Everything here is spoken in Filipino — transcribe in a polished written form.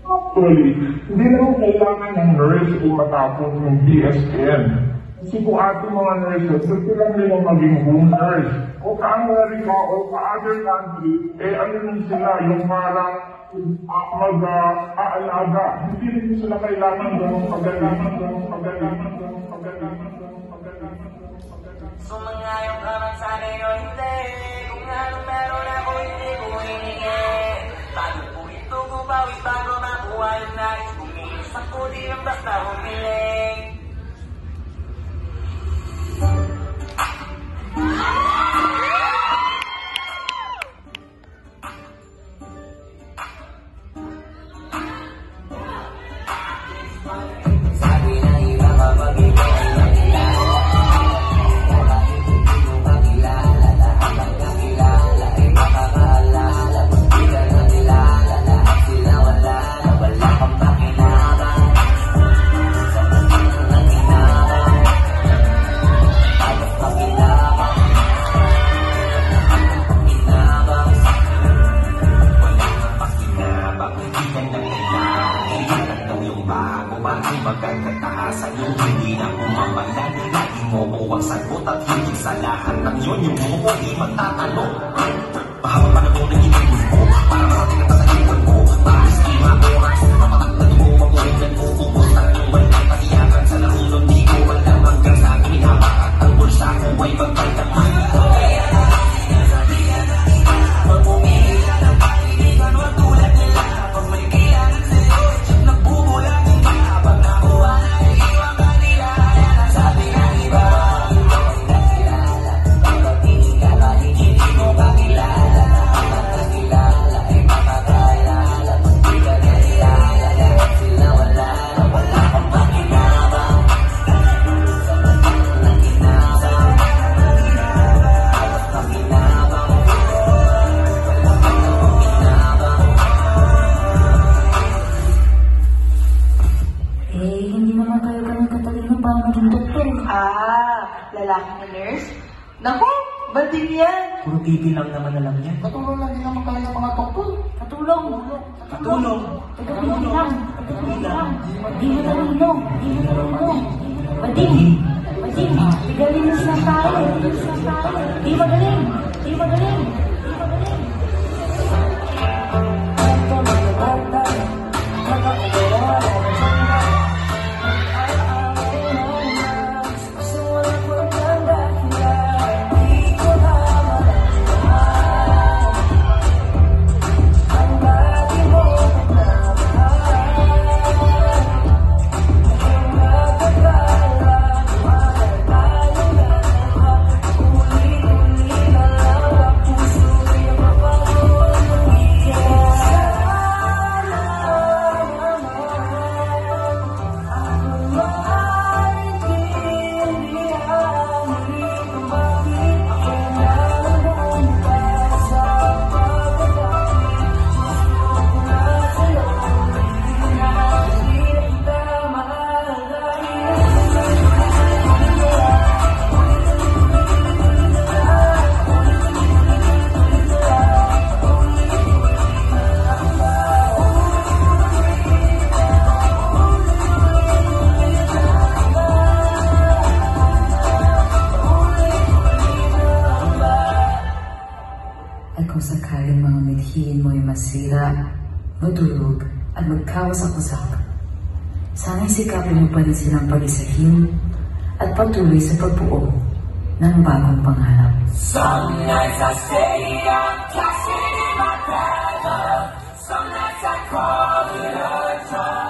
Actually, hindi naman kailangan ng nurse kung matapos ng BSN. Kasi kung ating mga nurses, gusto lang nila maging home nurse. O ka-Amerika o ka-other country, ano rin sila, yung parang mag-aalaga. Hindi rin sila kailangan ganong pagalaman. Sumangayong ka man sa akin o hindi, kung anong meron ako hindi ko hiningi. Bago po ito gumawin bago makuha yung nais kong iisang ko di ang basta humiling. Sabi na iba kapag ikaw ay nakilala, bakit hindi mo kakilala? Lahat ng kakilala ay makakaalala. Kung di ka nakilala, lahat sila wala na wala kang pakinabang. Sa mundo na ginabang, tapos pakinabang, pakinabang, wala kang pakinabang. Hindi ka nakilala, kailangan daw yung bago bakit magkagatasan yung hindi na kumamalan. Lagi mo kung ang sagot at higit sa lahat ng yun yung mo di magtatanong. Mahaba pa na mo na ginibig mo para marating ang tatalipan mo. Paris di ma-oras, mapataktan mo magulitan mo. Pupuntan yung walang patiyakan sa nahulog. Di ko alam hanggang sa akin hinabakat ang bulsa ko ay magpagdaman. Lalaki na nurse? Naku, ba't din yan? Puro TV lang naman alam yan. Katulong lang din naman kayo ng mga doktor. Katulong. Katulong. Katulong lang. Katulong lang. Di mo narulong. Di mo narulong. Bading. Bading. Bigalinis na tayo. Di magaling. Di magaling. Di magaling. Kung sakaling mga mithiin mo'y masira, madulog at magkawasak-wasak, sana'y sikapin mo pa rin silang pag-isahin at patuloy sa pagbuo ng bagong pangarap. Some nights I stay up, casting in my bed. Some nights I call it a job.